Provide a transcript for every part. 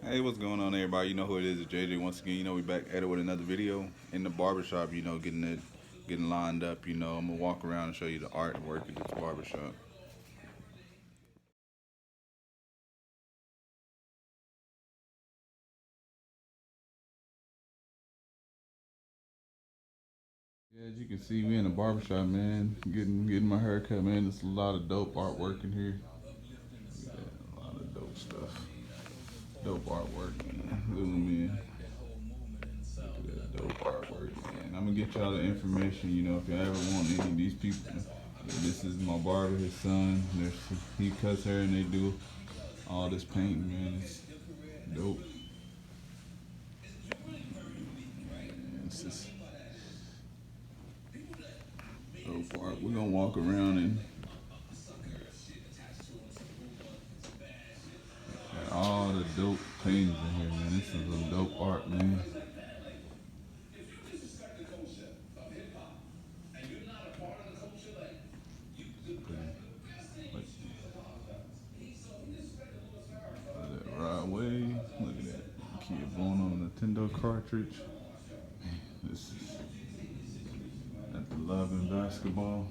Hey, what's going on, everybody? You know who it is, it's JJ. Once again, we back at it with another video in the barbershop. Getting lined up. I'm gonna walk around and show you the artwork at this barbershop. Yeah, as you can see, we in the barbershop, man. Getting my hair cut, man. There's a lot of dope artwork in here. Yeah, a lot of dope stuff. Dope artwork, man. Zoom in. Look at that dope artwork, man. I'm gonna get y'all the information. If you ever want any of these people. This is my barber, his son. He cuts hair and they do all this painting, man. It's dope. It's just dope art. We're gonna walk around and got all the dope paintings in here, man. This is some dope art, man. Right way. Look at that kid blowing on a Nintendo cartridge. This is at the Love and Basketball.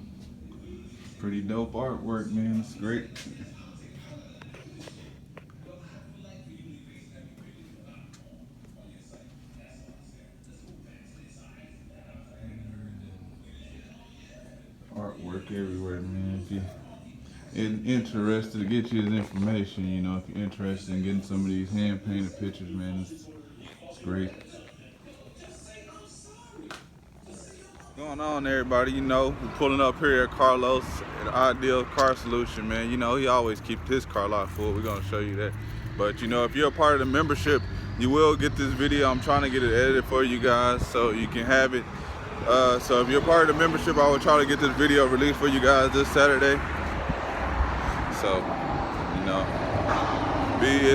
Pretty dope artwork, man. It's great. Artwork everywhere, man. If you're interested to get you his information, if you're interested in getting some of these hand painted pictures, man, it's great. What's going on, everybody? We're pulling up here at Carlos at Ideal Car Solution, man. He always keeps his car lot full. We're gonna show you that. But if you're a part of the membership, you will get this video. I'm trying to get it edited for you guys so you can have it. So if you're part of the membership, I will try to get this video released for you guys this Saturday. So,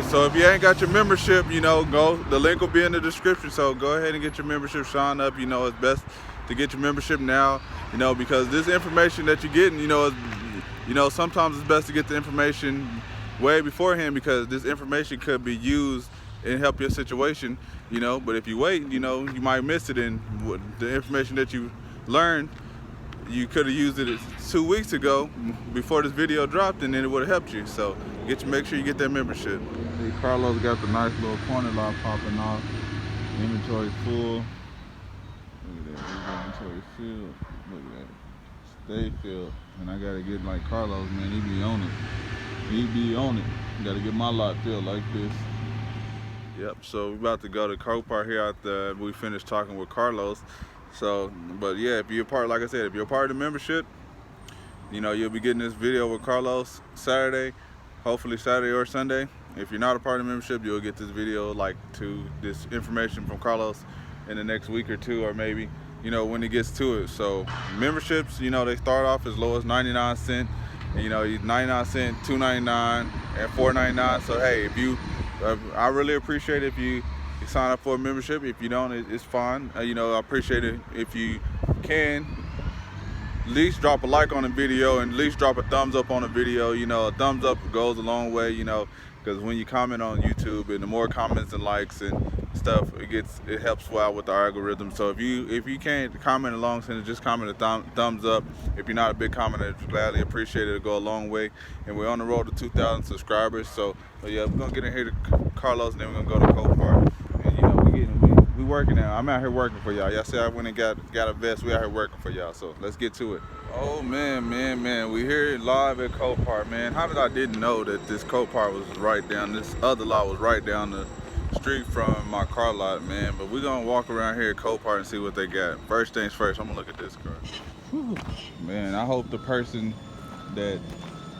so if you ain't got your membership, go. The link will be in the description. So go ahead and get your membership, sign up. It's best to get your membership now, because this information that you're getting, sometimes it's best to get the information way beforehand because this information could be used and help your situation, but if you wait, you might miss it, and the information that you learned, you could have used it 2 weeks ago before this video dropped, and then it would have helped you. So make sure you get that membership. Hey, Carlos got the nice little corner lot popping off. Inventory full. Look at that, inventory filled. Look at that, stay filled. And I gotta get like Carlos, man. He be on it. Gotta get my lot filled like this. Yep, so we're about to go to Copart here after we finished talking with Carlos. So, but yeah, if you're part, like I said, if you're part of the membership, you'll be getting this video with Carlos Saturday, hopefully Saturday or Sunday. If you're not a part of the membership, you'll get this video this information from Carlos in the next week or two, or maybe, when he gets to it. So memberships, they start off as low as 99 cents, and 99 cents, $2.99, and $4.99. So hey, I really appreciate it if you sign up for a membership. If you don't, it's fine. I appreciate it if you can at least drop a like on the video and at least drop a thumbs up on the video. A thumbs up goes a long way, because when you comment on YouTube, and the more comments and likes and stuff, it helps out with the algorithm. So if you can't comment along, just comment a thumbs up. If you're not a big commenter, gladly appreciate it. It'll go a long way. And we're on the road to 2,000 subscribers. So yeah, we're gonna get in here to Carlos, and then we're gonna go to Copart. And we working now. I'm out here working for y'all. Y'all see I went and got a vest. We out here working for y'all. So let's get to it. Oh man, we here live at Copart, man. How did I didn't know that this Copart was right down, this other lot was right down the street from my car lot, man. But we're gonna walk around here at Copart and see what they got. First things first, I'm gonna look at this car. Whew. Man, I hope the person that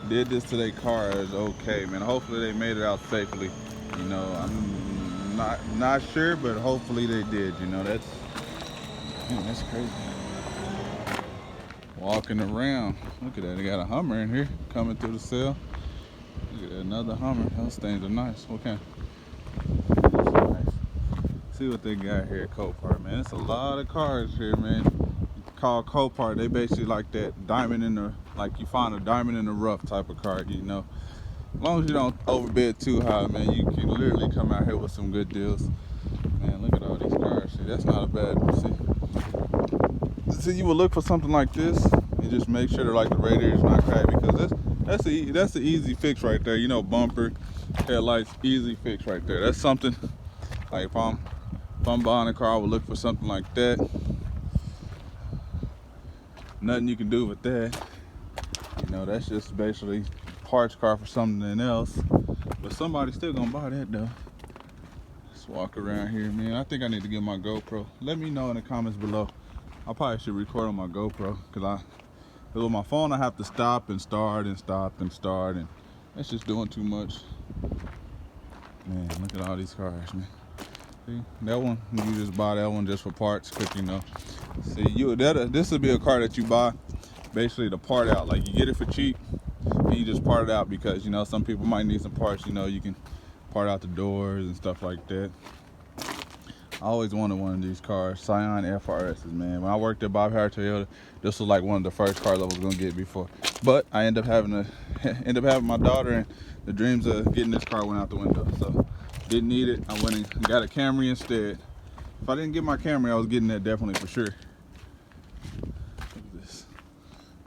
did this to their car is okay, man. Hopefully they made it out safely. I'm not sure, but hopefully they did. That's crazy. Walking around, look at that. They got a Hummer in here coming through the sale. Look at that, another Hummer. Those things are nice. Okay. Nice. See what they got here at Copart, man. It's a lot of cars here, man. Called Copart. They basically like that diamond in the, like you find a diamond in the rough type of car, long as you don't overbid too high, man, you can literally come out here with some good deals. Man, look at all these cars. See, that's not a bad. See, you would look for something like this and just make sure that like the radiator is not cracked, because that's the easy fix right there. You know, bumper, headlights, easy fix right there. That's something like if I'm buying a car, I would look for something like that. Nothing you can do with that. You know, that's just basically parts car for something else. But somebody's still gonna buy that though. Let's walk around here, man. I think I need to get my GoPro. Let me know in the comments below. I probably should record on my GoPro, because with my phone I have to stop and start and stop and start, and that's just doing too much. Man, look at all these cars, man. See, that one, you just buy that one just for parts, because you know. See, this would be a car that you buy basically to part out. Like, you get it for cheap and you just part it out, because you know some people might need some parts. You know, you can part out the doors and stuff like that. I always wanted one of these cars, Scion FRSs, man. When I worked at Bob Harris Toyota, this was like one of the first cars I was gonna get before. But I ended up having my daughter, and the dreams of getting this car went out the window. So didn't need it. I went and got a Camry instead. If I didn't get my Camry, I was getting that definitely for sure. Look at this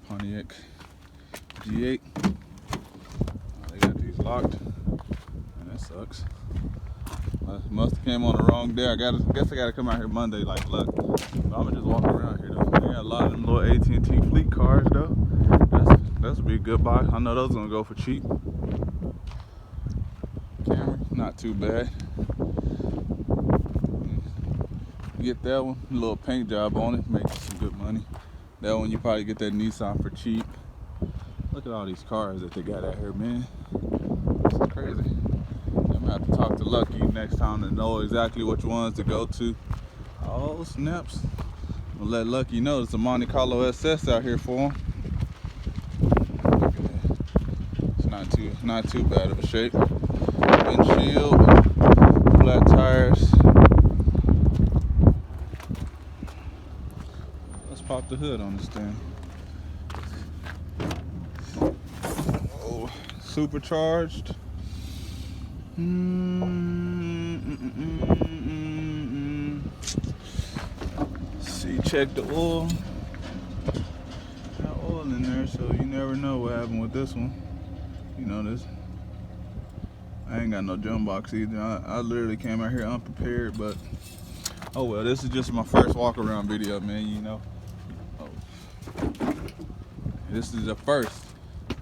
Pontiac G8. Oh, they got these locked, and that sucks. I must have came on the wrong day. I guess I gotta come out here Monday like luck. But I'm gonna just walk around here though. They got a lot of them little AT&T fleet cars though. That's a big good buy. I know those gonna go for cheap. Camry, not too bad. Get that one, a little paint job on it, make you some good money. That one you probably get that Nissan for cheap. Look at all these cars that they got out here, man. It's crazy. I'm gonna have to talk to Lucky next time to know exactly which ones to go to. Oh snaps! I'm gonna let Lucky know there's a Monte Carlo SS out here for him. It's not too bad of a shape. Windshield, flat tires. Let's pop the hood on this thing. Oh, supercharged. See, check the oil. Got oil in there, so you never know what happened with this one. You know this. I ain't got no jump box either. I literally came out here unprepared, but oh well. This is just my first walk around video, man. You know. Oh. This is the first.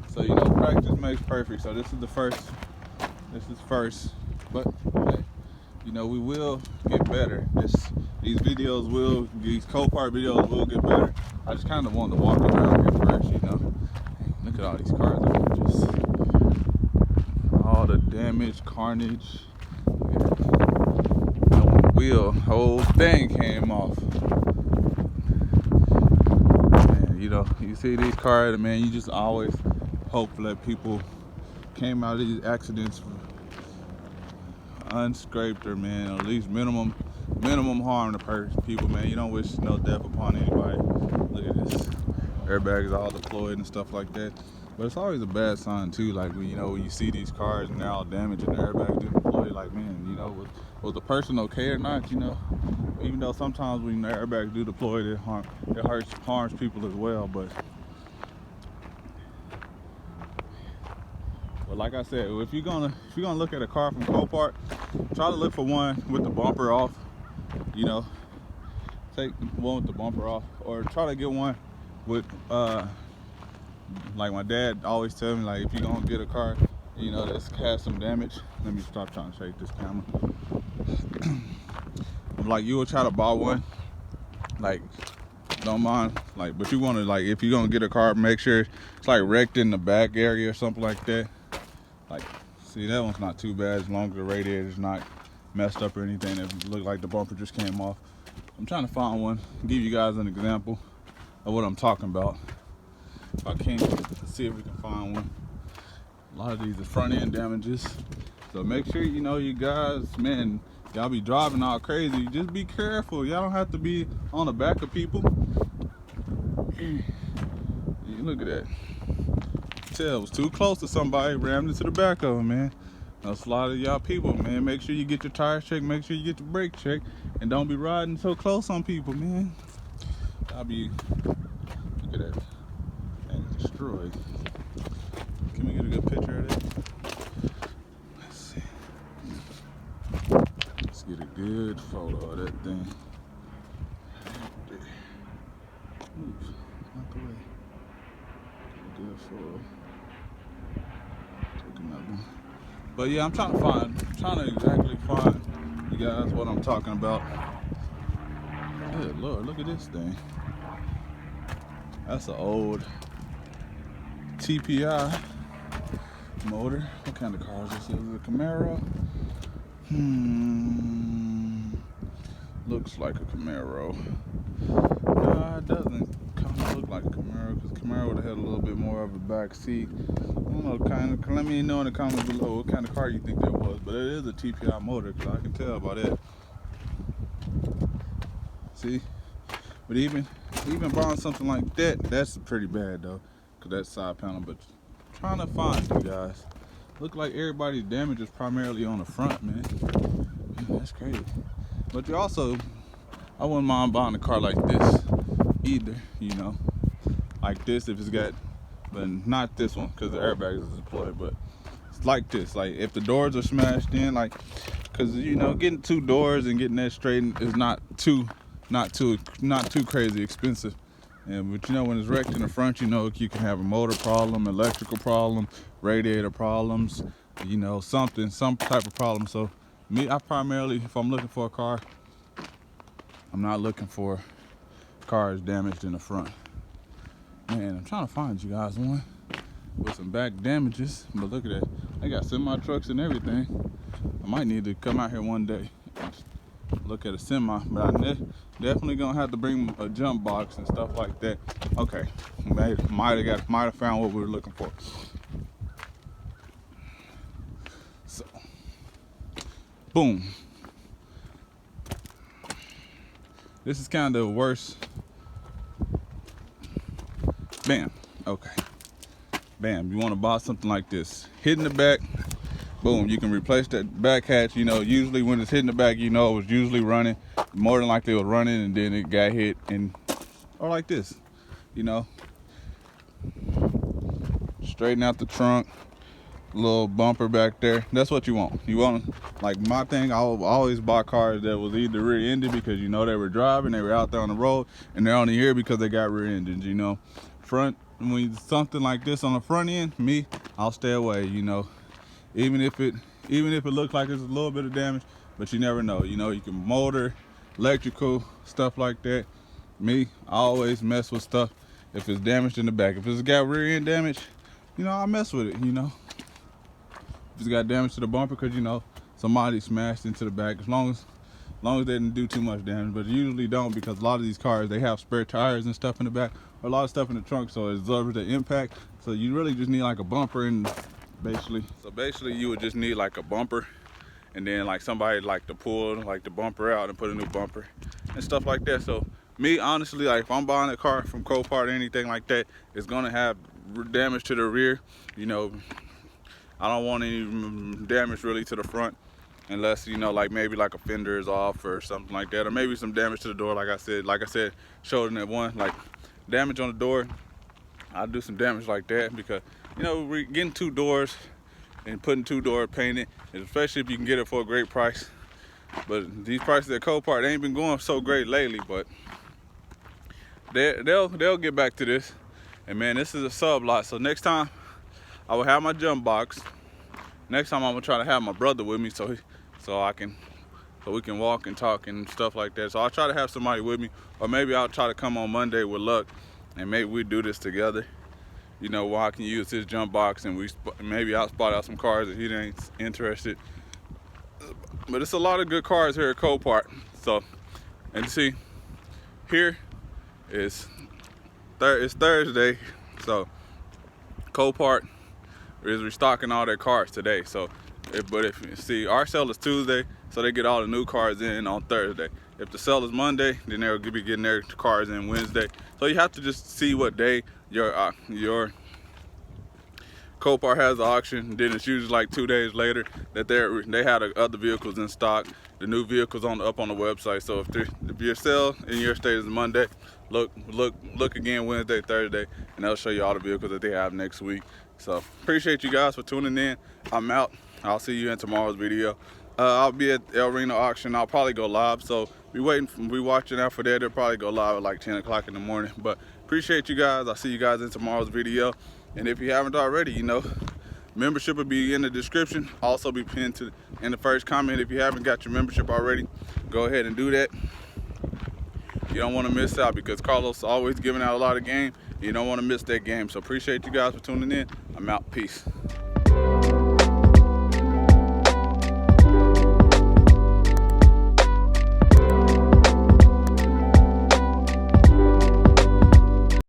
So you know, practice makes perfect. So this is the first. This is first, but hey, you know, we will get better. These Copart videos will get better. I just kind of wanted to walk around here first, you know. Look at all these cars, just all the damage, carnage. Whole thing came off. Man, you know, you see these cars, man, you just always hope that people came out of these accidents unscraped, or man, at least minimum harm to people, man. You don't wish no death upon anybody. Look at this, airbags all deployed and stuff like that. But it's always a bad sign too, like when you see these cars and they're all damaged and the airbags didn't deploy. Like, man, you know, was the person okay or not? You know, even though sometimes when the airbags do deploy, it harms people as well. But like I said, if you're gonna look at a car from Copart, try to look for one with the bumper off. You know, take one with the bumper off, or try to get one with like my dad always tell me, like if you're gonna get a car, you know, that's has some damage. Let me stop trying to shake this camera. I'm like, you will try to buy one, like, don't mind, like, but you want to, like, if you're gonna get a car, make sure it's like wrecked in the back area or something like that. Like, see, that one's not too bad as long as the radiator's not messed up or anything. It looked like the bumper just came off. I'm trying to find one, give you guys an example of what I'm talking about. If I can, let's see if we can find one. A lot of these are front end damages, so make sure, you know, you guys, man, y'all be driving all crazy, just be careful. Y'all don't have to be on the back of people. Look at that. tell it was too close to somebody, rammed into the back of him, man. That's a lot of y'all people, man. Make sure you get your tires checked, make sure you get your brake checked, and don't be riding so close on people, man. I'll be, look at that, thing destroyed. Can we get a good picture of that? Let's see. Let's get a good photo of that thing. Move, out the way. Good photo. Take another one. But yeah, I'm trying to exactly find you guys what I'm talking about. Good Lord, look at this thing. That's an old TPI motor. What kind of car is this? Is it a Camaro? Looks like a Camaro. No, it doesn't kind of look like a Camaro, because Camaro would have had a little bit more of a back seat. I don't know, let me know in the comments below what kind of car you think that was, but it is a TPI motor, because I can tell by that. See? But even buying something like that, that's pretty bad though, because that's side panel. But trying to find you guys. Look like everybody's damage is primarily on the front, man. That's crazy. But you also, I wouldn't mind buying a car like this either, you know, like this if it's got, but not this one because the airbags is deployed. But it's like this, like if the doors are smashed in, like, because you know, getting 2 doors and getting that straightened is not too crazy expensive. But you know, when it's wrecked in the front, you know, you can have a motor problem, electrical problem, radiator problems, you know, some type of problem. So me, I primarily, if I'm looking for a car, I'm not looking for cars damaged in the front. Man, I'm trying to find you guys one with some back damages. But look at that, they got semi trucks and everything. I might need to come out here one day and look at a semi, but I definitely gonna have to bring a jump box and stuff like that. Okay, might have found what we were looking for. So, boom. This is kind of worse. Bam. Okay. Bam. You want to buy something like this? Hitting the back. Boom. You can replace that back hatch. You know, usually when it's hitting the back, you know, it was usually running. More than likely it was running, and then it got hit, or like this. You know, straighten out the trunk. Little bumper back there. That's what you want. You want, like my thing, I'll always buy cars that was either rear-ended because you know they were driving, they were out there on the road, and they're only here because they got rear engines. You know, front, when something like this on the front end, I'll stay away. You know, even if it looks like it's a little bit of damage, but you never know. You know, you can motor, electrical, stuff like that. I always mess with stuff if it's damaged in the back. If it's got rear end damage, you know, I mess with it. You know, if it's got damage to the bumper because, you know, somebody smashed into the back, as long as they didn't do too much damage. But usually don't, because a lot of these cars, they have spare tires and stuff in the back, or a lot of stuff in the trunk, so it absorbs the impact. So you really just need like a bumper, and basically you would just need like a bumper, and then like somebody like to pull like the bumper out and put a new bumper and stuff like that. So me, honestly, like if I'm buying a car from Copart or anything like that, it's gonna have damage to the rear. You know, I don't want any damage really to the front, unless, you know, like maybe like a fender is off or something like that, or maybe some damage to the door. Like I said, showed in that one, like damage on the door. I'll do some damage like that, because, you know, we're getting 2 doors and putting 2-door painted, especially if you can get it for a great price. But these prices at Copart, they ain't been going so great lately, but they'll get back to this. And man, this is a sub lot, so next time I will have my jump box. Next time I'm gonna try to have my brother with me, so we can walk and talk and stuff like that. So I'll try to have somebody with me, or maybe I'll try to come on Monday with luck, and maybe we do this together. You know, where I can use his jump box, and maybe I'll spot out some cars that he ain't interested. But it's a lot of good cars here at Copart. So, and see, here it's Thursday, so Copart is restocking all their cars today. So, but if you see, our sale is Tuesday, so they get all the new cars in on Thursday. If the sale is Monday, then they'll be getting their cars in Wednesday. So you have to just see what day your Copart has an auction, then it's usually like 2 days later that they have the other vehicles in stock. The new vehicles up on the website. So if your sale in your state is Monday, look again Wednesday, Thursday, and they'll show you all the vehicles that they have next week. So appreciate you guys for tuning in. I'm out. I'll see you in tomorrow's video. I'll be at El Reno auction. I'll probably go live, so be watching out for that. They'll probably go live at like 10 o'clock in the morning. But appreciate you guys. I'll see you guys in tomorrow's video. And if you haven't already, membership will be in the description. Also be pinned in the first comment. If you haven't got your membership already, go ahead and do that. You don't want to miss out because Carlos is always giving out a lot of game. You don't want to miss that game. So appreciate you guys for tuning in. I'm out. Peace.